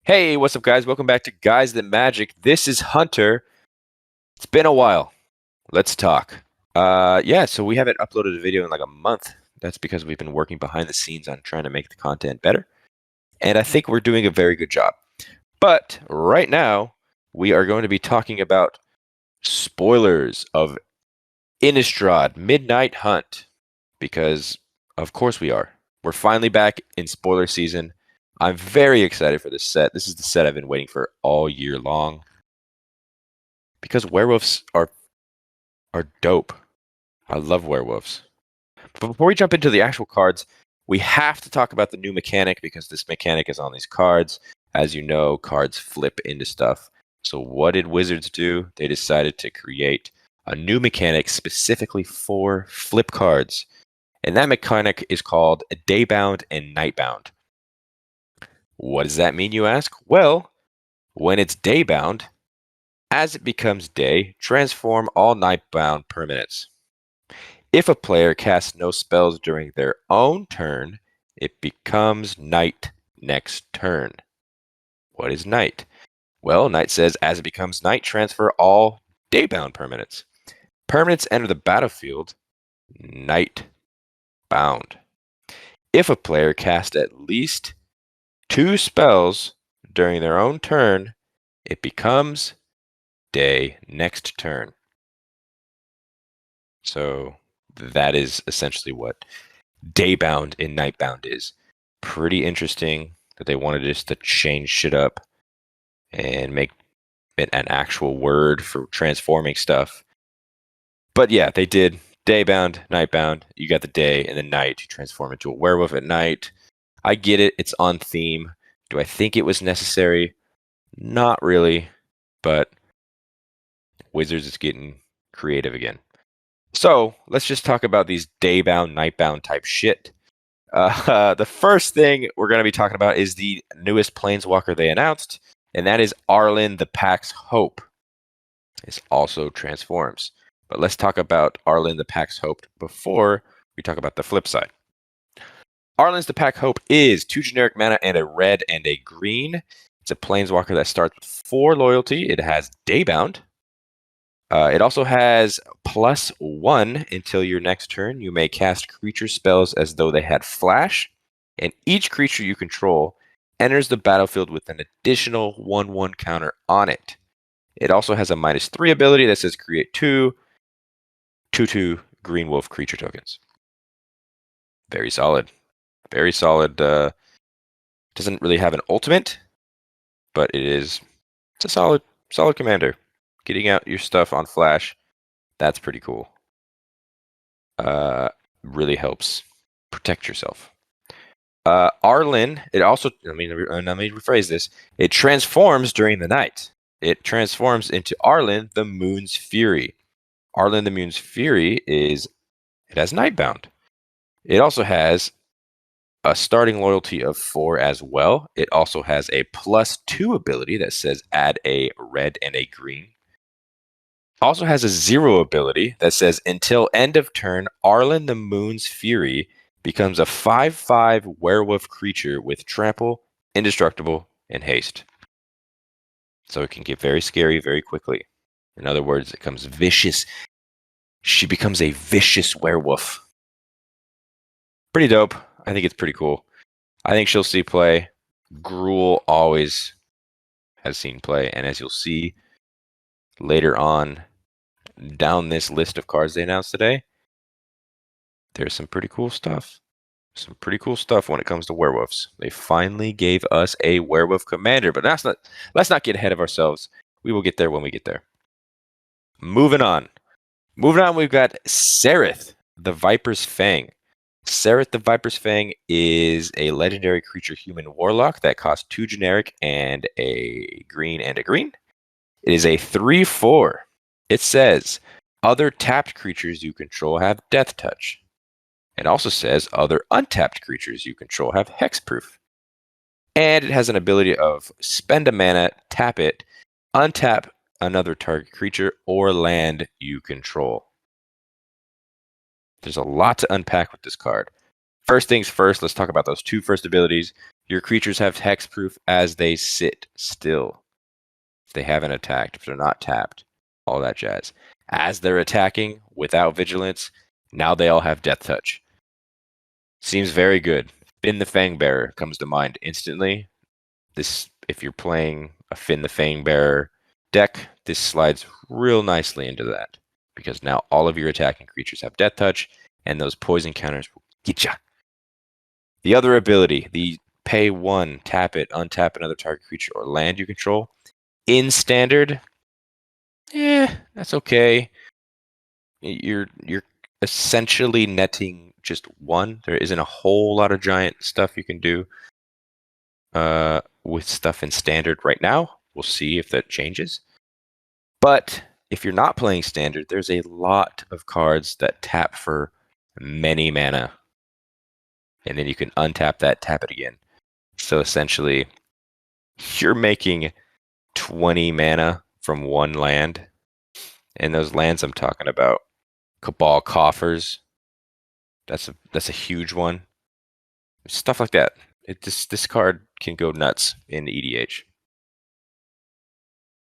Hey, what's up, guys? Welcome back to Guys That Magic. This is Hunter. It's been a while. Let's talk. So we haven't uploaded a video in like a month. That's because we've been working behind the scenes on trying to make the content better. And I think we're doing a very good job. But right now, we are going to be talking about spoilers of Innistrad Midnight Hunt. Because, of course, we are. We're finally back in spoiler season. I'm very excited for this set. This is the set I've been waiting for all year long. Because werewolves are dope. I love werewolves. But before we jump into the actual cards, we have to talk about the new mechanic because this mechanic is on these cards. As you know, cards flip into stuff. So what did Wizards do? They decided to create a new mechanic specifically for flip cards. And that mechanic is called Daybound and Nightbound. What does that mean, you ask? Well, when it's Daybound, as it becomes day, transform all Nightbound permanents. If a player casts no spells during their own turn, it becomes night next turn. What is night? Well, night says as it becomes night, transfer all Daybound permanents. Permanents enter the battlefield Nightbound. If a player casts at least 2 spells during their own turn, it becomes day next turn. So that is essentially what Daybound and Nightbound is. Pretty interesting that they wanted just to change shit up and make it an actual word for transforming stuff. But yeah, they did. Daybound, Nightbound. You got the day and the night. You transform into a werewolf at night. I get it. It's on theme. Do I think it was necessary? Not really. But Wizards is getting creative again. So let's just talk about these Daybound, Nightbound type shit. The first thing we're going to be talking about is the newest Planeswalker they announced, and that is Arlinn the Pack's Hope. This also transforms. But let's talk about Arlinn the Pack's Hope before we talk about the flip side. Arlinn's the Pack Hope is 2 generic mana and a red and a green. It's a Planeswalker that starts with 4 loyalty. It has Daybound. It also has +1 until your next turn. You may cast creature spells as though they had flash, and each creature you control enters the battlefield with an additional 1/1 counter on it. It also has a -3 ability that says create 2 2/2 green wolf creature tokens. Very solid. Very solid. Doesn't really have an ultimate, but it's a solid commander. Getting out your stuff on flash, that's pretty cool. Really helps protect yourself. Arlinn, it also, let me rephrase this. It transforms during the night. It transforms into Arlinn the Moon's Fury. Arlinn the Moon's Fury it has Nightbound. It also has a starting loyalty of 4 as well. It also has a +2 ability that says add a red and a green. Also has a 0 ability that says until end of turn, Arlinn the Moon's Fury becomes a 5/5 werewolf creature with trample, indestructible, and haste. So it can get very scary very quickly. In other words, it becomes vicious. She becomes a vicious werewolf. Pretty dope. I think it's pretty cool. I think she'll see play. Gruul always has seen play, and as you'll see later on down this list of cards they announced today, there's some pretty cool stuff. Some pretty cool stuff when it comes to werewolves. They finally gave us a werewolf commander, but let's not get ahead of ourselves. We will get there when we get there. Moving on, we've got Saryth, the Viper's Fang. Saryth the Viper's Fang is a legendary creature human warlock that costs 2 generic and a green and a green. It is a 3/4. It says other tapped creatures you control have death touch. It also says other untapped creatures you control have hexproof. And it has an ability of spend a mana, tap it, untap another target creature or land you control. There's a lot to unpack with this card. First things first, let's talk about those 2 first abilities. Your creatures have hexproof as they sit still. If they haven't attacked, if they're not tapped, all that jazz. As they're attacking without vigilance, now they all have death touch. Seems very good. Finn the Fangbearer comes to mind instantly. This, if you're playing a Finn the Fangbearer deck, this slides real nicely into that because now all of your attacking creatures have death touch, and those poison counters will get ya. The other ability, the pay 1, tap it, untap another target creature or land you control. In standard, that's okay. You're essentially netting just 1. There isn't a whole lot of giant stuff you can do with stuff in standard right now. We'll see if that changes. But if you're not playing standard, there's a lot of cards that tap for many mana. And then you can untap that, tap it again. So essentially, you're making 20 mana from 1 land. And those lands I'm talking about, Cabal Coffers, that's a huge one. Stuff like that. This card can go nuts in EDH.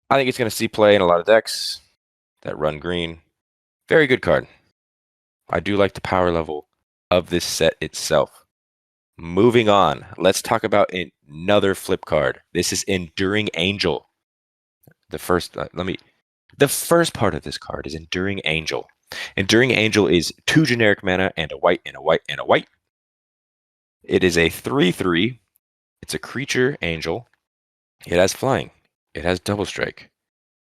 I think it's going to see play in a lot of decks that run green. Very good card. I do like the power level of this set itself. Moving on, let's talk about another flip card. This is Enduring Angel. The first part of this card is Enduring Angel. Enduring Angel is 2 generic mana and a white and a white and a white. It is a 3/3. It's a creature angel. It has flying. It has double strike.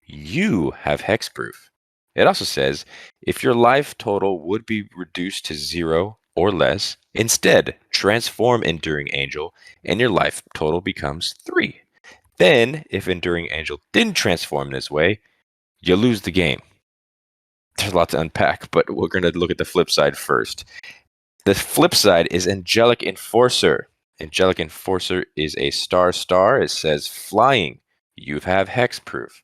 You have hexproof. It also says if your life total would be reduced to 0 or less, instead transform Enduring Angel and your life total becomes 3. Then, if Enduring Angel didn't transform this way, you lose the game. There's a lot to unpack, but we're going to look at the flip side first. The flip side is Angelic Enforcer. Angelic Enforcer is a star. It says flying. You have hexproof.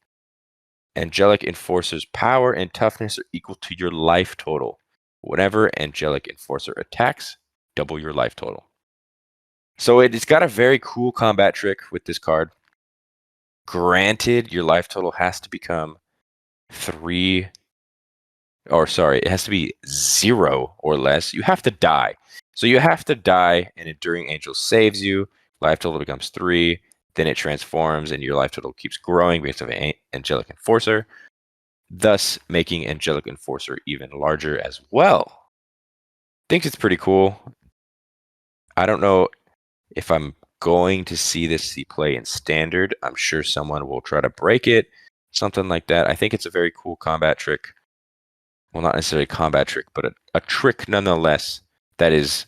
Angelic Enforcer's power and toughness are equal to your life total. Whenever Angelic Enforcer attacks, double your life total. So it's got a very cool combat trick with this card. Granted, your life total has to become 3, or sorry, it has to be 0 or less. You have to die. So you have to die, and Enduring Angel saves you. Life total becomes 3. Then it transforms, and your life total keeps growing because of Angelic Enforcer, thus making Angelic Enforcer even larger as well. Thinks it's pretty cool. I don't know if I'm going to see this play in standard. I'm sure someone will try to break it, something like that. I think it's a very cool combat trick. Well, not necessarily a combat trick, but a trick nonetheless that is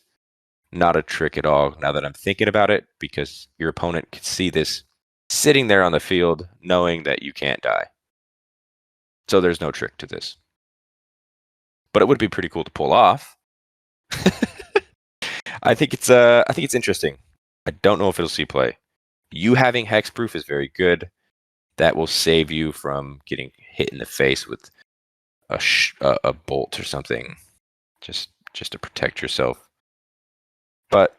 not a trick at all now that I'm thinking about it, because your opponent can see this sitting there on the field knowing that you can't die. So there's no trick to this. But it would be pretty cool to pull off. I think it's interesting. I don't know if it'll see play. You having hexproof is very good. That will save you from getting hit in the face with a bolt or something, just to protect yourself. But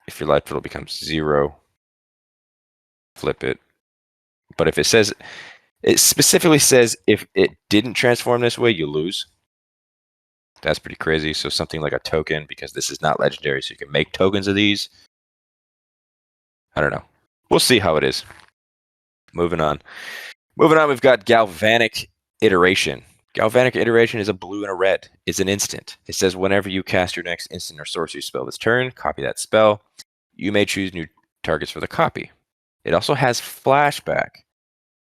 if your life total becomes 0, flip it. But if it specifically says if it didn't transform this way, you lose. That's pretty crazy. So something like a token, because this is not legendary, so you can make tokens of these. I don't know. We'll see how it is. Moving on, we've got Galvanic Iteration. Galvanic Iteration is a blue and a red. It's an instant. It says whenever you cast your next instant or sorcery spell this turn, copy that spell. You may choose new targets for the copy. It also has flashback,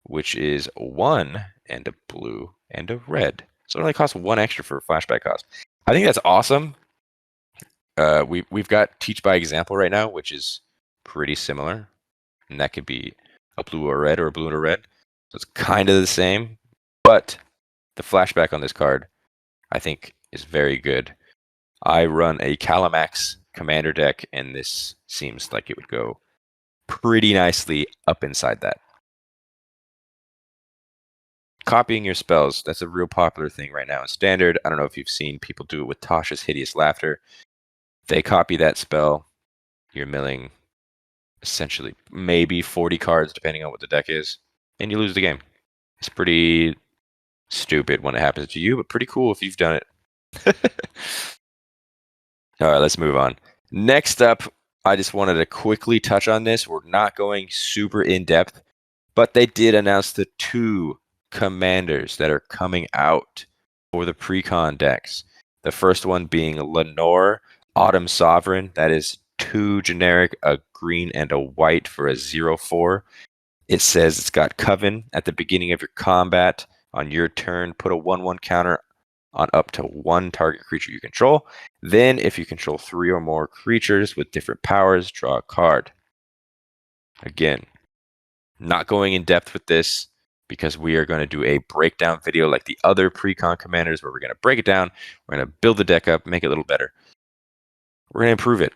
which is 1 and a blue and a red. So it only costs 1 extra for a flashback cost. I think that's awesome. We've got Teach by Example right now, which is pretty similar. And that could be a blue or a red or a blue and a red. So it's kind of the same. But the flashback on this card, I think, is very good. I run a Calamax commander deck, and this seems like it would go pretty nicely up inside that. Copying your spells, that's a real popular thing right now in standard. I don't know if you've seen people do it with Tasha's Hideous Laughter. They copy that spell, you're milling essentially. Maybe 40 cards, depending on what the deck is. And you lose the game. It's pretty stupid when it happens to you, but pretty cool if you've done it. All right, let's move on. Next up, I just wanted to quickly touch on this. We're not going super in-depth, but they did announce the 2 commanders that are coming out for the Precon decks. The first one being Lenore, Autumn Sovereign. That is 2 generic, a green and a white for a 0/4. It says it's got Coven at the beginning of your combat. On your turn, put a 1/1 counter on up to 1 target creature you control. Then, if you control 3 or more creatures with different powers, draw a card. Again, not going in depth with this because we are going to do a breakdown video like the other Precon Commanders where we're going to break it down, we're going to build the deck up, make it a little better. We're going to improve it.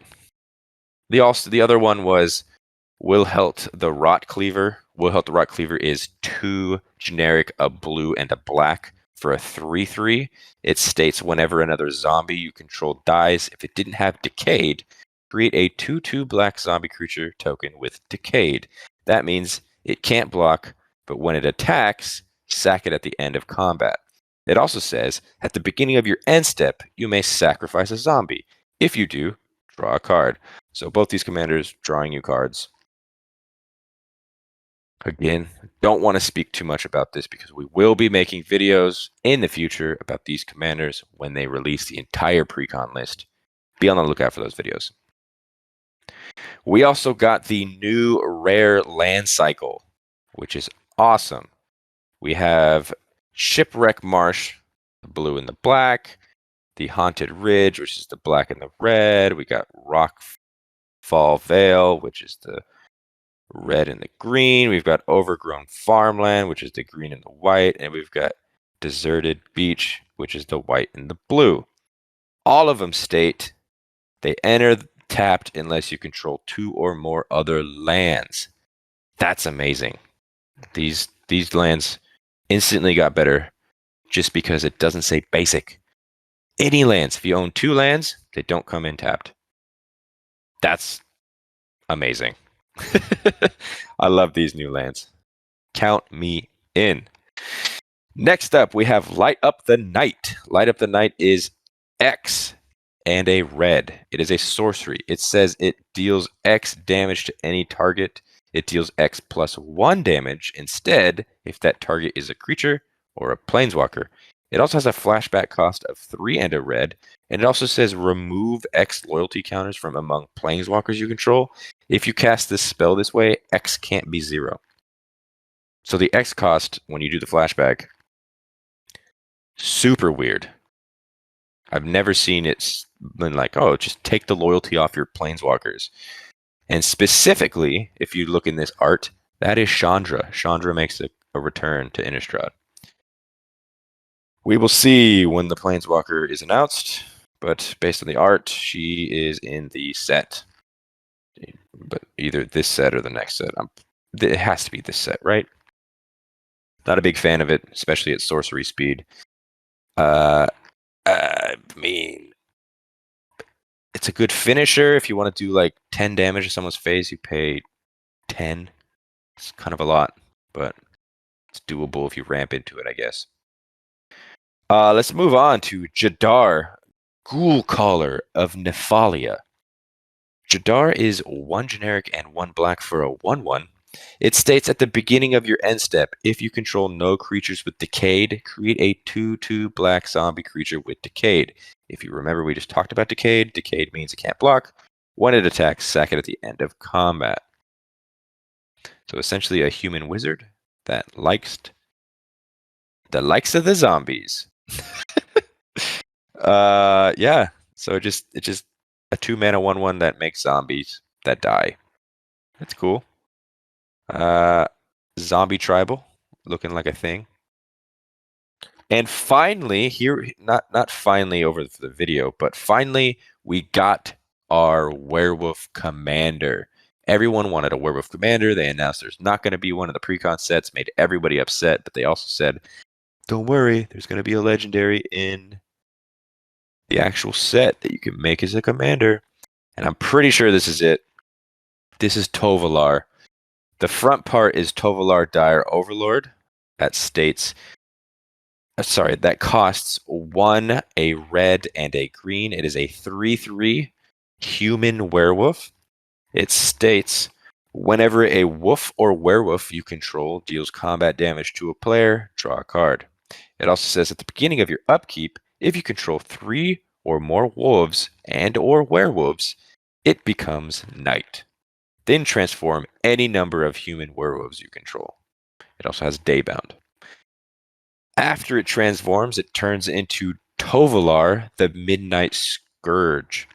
The other one was Wilhelt the Rotcleaver. Wilhelt the Rotcleaver is 2 generic, a blue and a black for a 3/3. It states whenever another zombie you control dies, if it didn't have Decayed, create a 2/2 black zombie creature token with Decayed. That means it can't block, but when it attacks, sack it at the end of combat. It also says, at the beginning of your end step, you may sacrifice a zombie. If you do, draw a card. So both these commanders drawing you cards. Again, don't want to speak too much about this because we will be making videos in the future about these commanders when they release the entire Precon list. Be on the lookout for those videos. We also got the new rare land cycle, which is awesome. We have Shipwreck Marsh, the blue and the black, the Haunted Ridge, which is the black and the red. We got Rockfall Vale, which is the red and the green. We've got Overgrown Farmland, which is the green and the white. And we've got Deserted Beach, which is the white and the blue. All of them state they enter tapped unless you control 2 or more other lands. That's amazing. These lands instantly got better just because it doesn't say basic. Any lands, if you own 2 lands, they don't come in tapped. That's amazing. I love these new lands. Count me in. Next up, we have Light Up the Night. Light Up the Night is X and a red. It is a sorcery. It says it deals X damage to any target. It deals X plus 1 damage instead if that target is a creature or a planeswalker. It also has a flashback cost of 3 and a red. And it also says remove X loyalty counters from among planeswalkers you control. If you cast this spell this way, X can't be 0. So the X cost, when you do the flashback, super weird. I've never seen it been like, oh, just take the loyalty off your planeswalkers. And specifically, if you look in this art, that is Chandra. Chandra makes a return to Innistrad. We will see when the planeswalker is announced, but based on the art, she is in the set. But either this set or the next set. It has to be this set, right? Not a big fan of it, especially at sorcery speed. I mean, it's a good finisher. If you want to do like 10 damage to someone's face, you pay 10. It's kind of a lot, but it's doable if you ramp into it, I guess. Let's move on to Jadar, Ghoulcaller of Nephalia. Jadar is 1 generic and 1 black for a 1/1. It states at the beginning of your end step, if you control no creatures with Decayed, create a 2/2 black zombie creature with Decayed. If you remember, we just talked about Decayed. Decayed means it can't block. When it attacks, sack it at the end of combat. So essentially a human wizard that likes of the zombies. Yeah. So it's just a 2-mana 1/1 that makes zombies that die. That's cool. Zombie tribal, looking like a thing. And finally, here, not finally over the video, but finally we got our werewolf commander. Everyone wanted a werewolf commander. They announced there's not going to be one of the precon sets, made everybody upset, but they also said, don't worry, there's going to be a legendary in the actual set that you can make as a commander. And I'm pretty sure this is it. This is Tovolar. The front part is Tovolar Dire Overlord. That states, that costs 1, a red, and a green. It is a 3/3 human werewolf. It states, whenever a wolf or werewolf you control deals combat damage to a player, draw a card. It also says at the beginning of your upkeep, if you control 3 or more wolves and or werewolves, it becomes night. Then transform any number of human werewolves you control. It also has Daybound. After it transforms, it turns into Tovolar, the Midnight Scourge.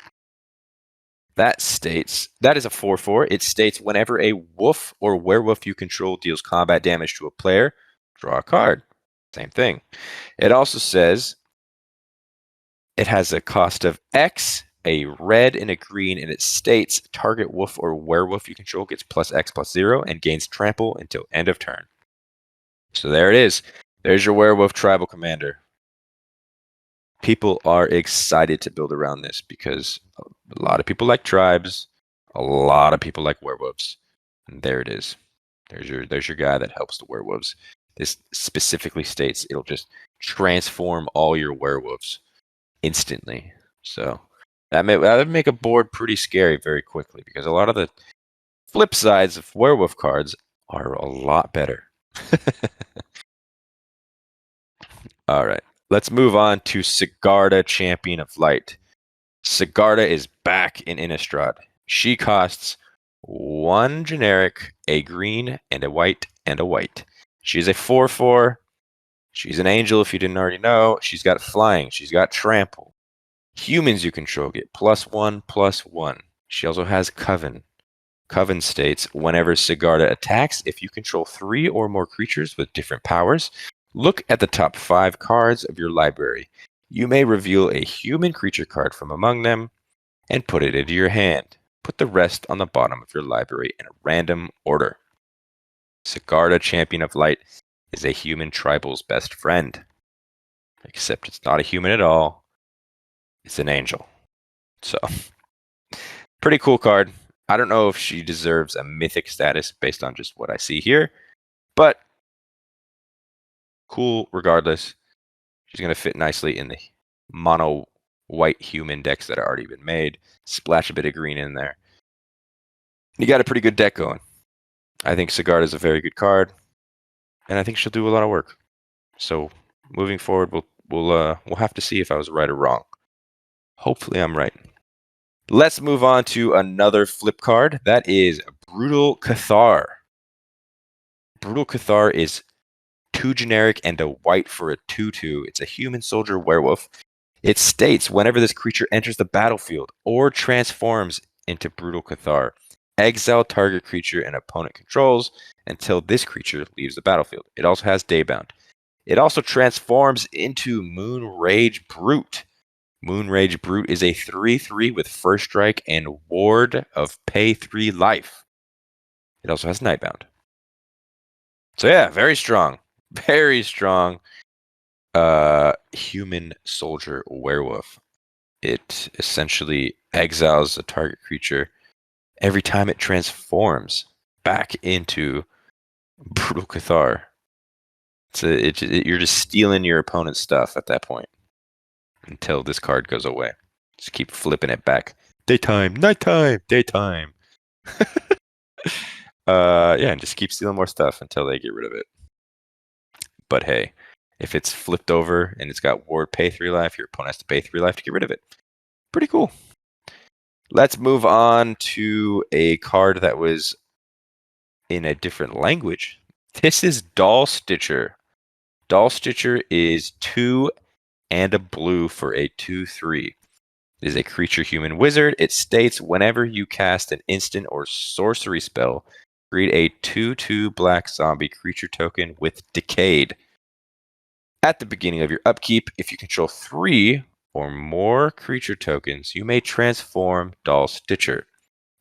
That is a 4/4. It states whenever a wolf or werewolf you control deals combat damage to a player, draw a card. Same thing. It also says it has a cost of X, a red and a green, and it states target wolf or werewolf you control gets +X/+0 and gains trample until end of turn. So there it is. There's your werewolf tribal commander. People are excited to build around this because a lot of people like tribes, a lot of people like werewolves. And there it is. There's your guy that helps the werewolves. This specifically states it'll just transform all your werewolves instantly. So that would make a board pretty scary very quickly because a lot of the flip sides of werewolf cards are a lot better. All right, let's move on to Sigarda, Champion of Light. Sigarda is back in Innistrad. She costs 1 generic, a green, and a white, and a white. She's a 4/4. She's an angel if you didn't already know. She's got flying. She's got trample. Humans you control get +1/+1. She also has Coven. Coven states, whenever Sigarda attacks, if you control 3 or more creatures with different powers, look at the top 5 cards of your library. You may reveal a human creature card from among them and put it into your hand. Put the rest on the bottom of your library in a random order. Sigarda, Champion of Light, is a human tribal's best friend. Except it's not a human at all. It's an angel. So, pretty cool card. I don't know if she deserves a mythic status based on just what I see here, but cool regardless. She's going to fit nicely in the mono white human decks that have already been made. Splash a bit of green in there. You got a pretty good deck going. I think Sigarda is a very good card, and I think she'll do a lot of work. So moving forward, we'll have to see if I was right or wrong. Hopefully, I'm right. Let's move on to another flip card. That is Brutal Cathar. Brutal Cathar is 2 generic and a white for a 2/2. It's a human soldier werewolf. It states whenever this creature enters the battlefield or transforms into Brutal Cathar, exile target creature an opponent controls until this creature leaves the battlefield. It also has Daybound. It also transforms into Moonrage Brute. Moonrage Brute is a 3/3 with first strike and ward of pay 3 life. It also has Nightbound. So yeah, very strong. Very strong human soldier werewolf. It essentially exiles a target creature every time it transforms back into Brutal Cathar. You're just stealing your opponent's stuff at that point until this card goes away. Just keep flipping it back. Daytime, nighttime, daytime. And just keep stealing more stuff until they get rid of it. But hey, if it's flipped over and it's got ward pay 3 life, your opponent has to pay 3 life to get rid of it. Pretty cool. Let's move on to a card that was in a different language. This is Doll Stitcher. Doll Stitcher is 2 and a blue for a 2/3. It is a creature human wizard. It states whenever you cast an instant or sorcery spell, create a 2/2 black zombie creature token with Decayed. At the beginning of your upkeep, if you control 3 or more creature tokens, you may transform Doll Stitcher.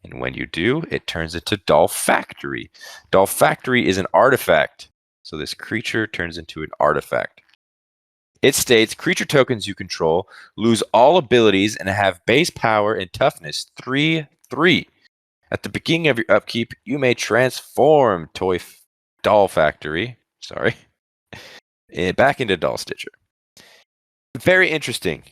And when you do, it turns into Doll Factory. Doll Factory is an artifact. So this creature turns into an artifact. It states creature tokens you control lose all abilities and have base power and toughness 3/3. At the beginning of your upkeep, you may transform Doll Factory, back into Doll Stitcher. Very interesting,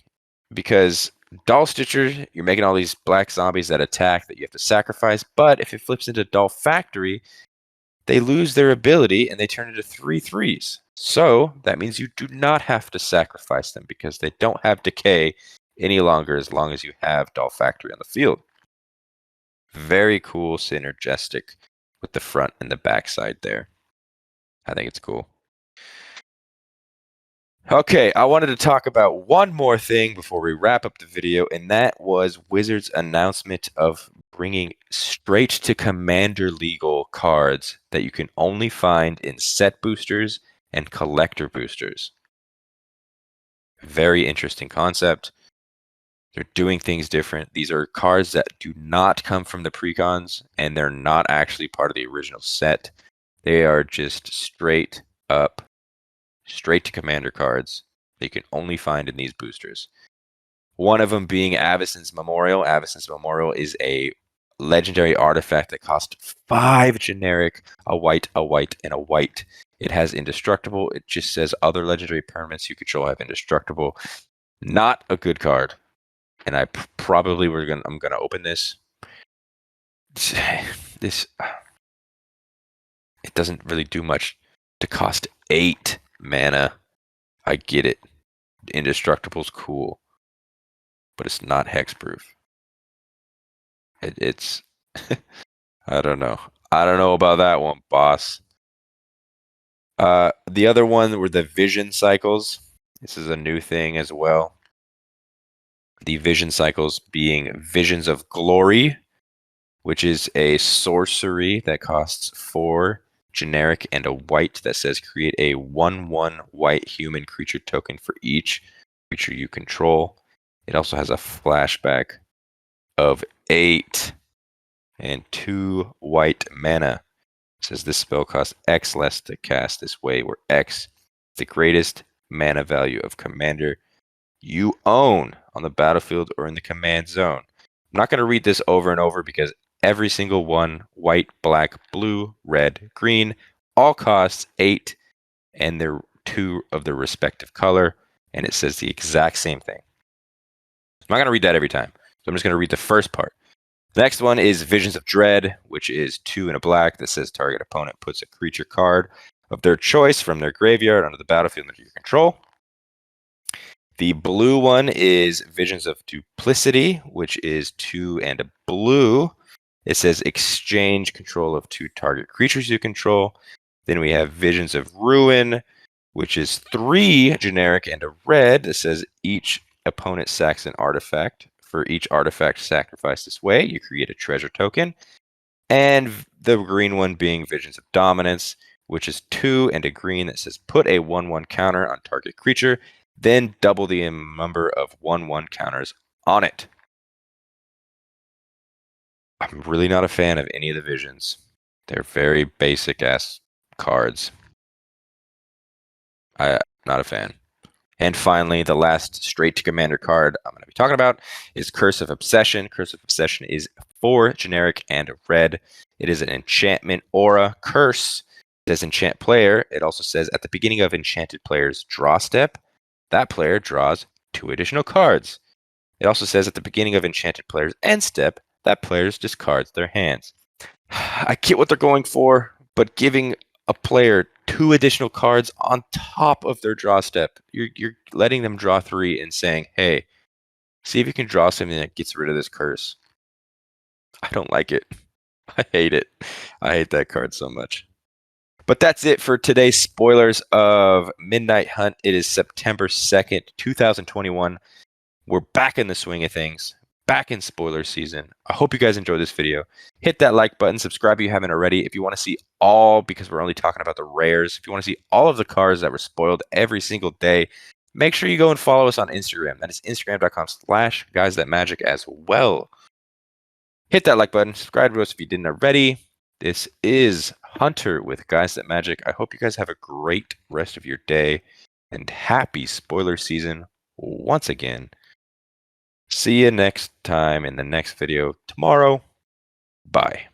because Doll Stitcher, you're making all these black zombies that attack that you have to sacrifice, but if it flips into Doll Factory, they lose their ability and they turn into 3/3s. So that means you do not have to sacrifice them because they don't have decay any longer as long as you have Doll Factory on the field. Very cool, synergistic with the front and the back side there. I think it's cool. Okay, I wanted to talk about one more thing before we wrap up the video, and that was Wizards' announcement of bringing straight to Commander legal cards that you can only find in set boosters and collector boosters. Very interesting concept. They're doing things different. These are cards that do not come from the precons, and they're not actually part of the original set. They are just straight to Commander cards that you can only find in these boosters. One of them being Avacyn's Memorial. Avacyn's Memorial is a legendary artifact that costs 5 generic, a white, and a white. It has indestructible. It just says other legendary permanents you control have indestructible. Not a good card. And I'm gonna open this. This it doesn't really do much to cost 8 mana. I get it. Indestructible's cool, but it's not hexproof. It's I don't know. I don't know about that one, boss. The other one were the vision cycles. This is a new thing as well. The vision cycles being Visions of Glory, which is a sorcery that costs 4 generic and a white that says create a 1/1 white human creature token for each creature you control. It also has a flashback of 8 and 2 white mana. It says this spell costs X less to cast this way, where X is the greatest mana value of commander you own on the battlefield or in the command zone. I'm not going to read this over and over because every single one, white, black, blue, red, green, all costs 8 and they're 2 of their respective color, and it says the exact same thing. I'm not going to read that every time, so I'm just going to read the first part. The next one is Visions of Dread, which is 2 and a black that says target opponent puts a creature card of their choice from their graveyard onto the battlefield under your control. The blue one is Visions of Duplicity, which is 2 and a blue. It says exchange control of 2 target creatures you control. Then we have Visions of Ruin, which is 3 generic and a red. It says each opponent sacks an artifact. For each artifact sacrificed this way, you create a treasure token. And the green one being Visions of Dominance, which is 2 and a green that says put a 1/1 counter on target creature, then double the number of 1/1 counters on it. I'm really not a fan of any of the visions. They're very basic ass cards. I'm not a fan. And finally, the last straight to commander card I'm going to be talking about is Curse of Obsession. Curse of Obsession is 4 generic and a red. It is an enchantment aura curse. It says enchant player. It also says at the beginning of enchanted player's draw step, that player draws 2 additional cards. It also says at the beginning of enchanted player's end step, that player discards their hands. I get what they're going for, but giving a player 2 additional cards on top of their draw step, you're letting them draw 3 and saying, hey, see if you can draw something that gets rid of this curse. I don't like it. I hate it. I hate that card so much. But that's it for today's spoilers of Midnight Hunt. It is September 2nd, 2021. We're back in the swing of things, back in spoiler season. I hope you guys enjoyed this video. Hit that like button, subscribe if you haven't already. If you want to see all, because we're only talking about the rares, if you want to see all of the cards that were spoiled every single day, make sure you go and follow us on Instagram. That is instagram.com/guysthatmagic as well. Hit that like button, subscribe to us if you didn't already. This is Hunter with Guys That Magic. I hope you guys have a great rest of your day and happy spoiler season once again. See you next time in the next video tomorrow. Bye.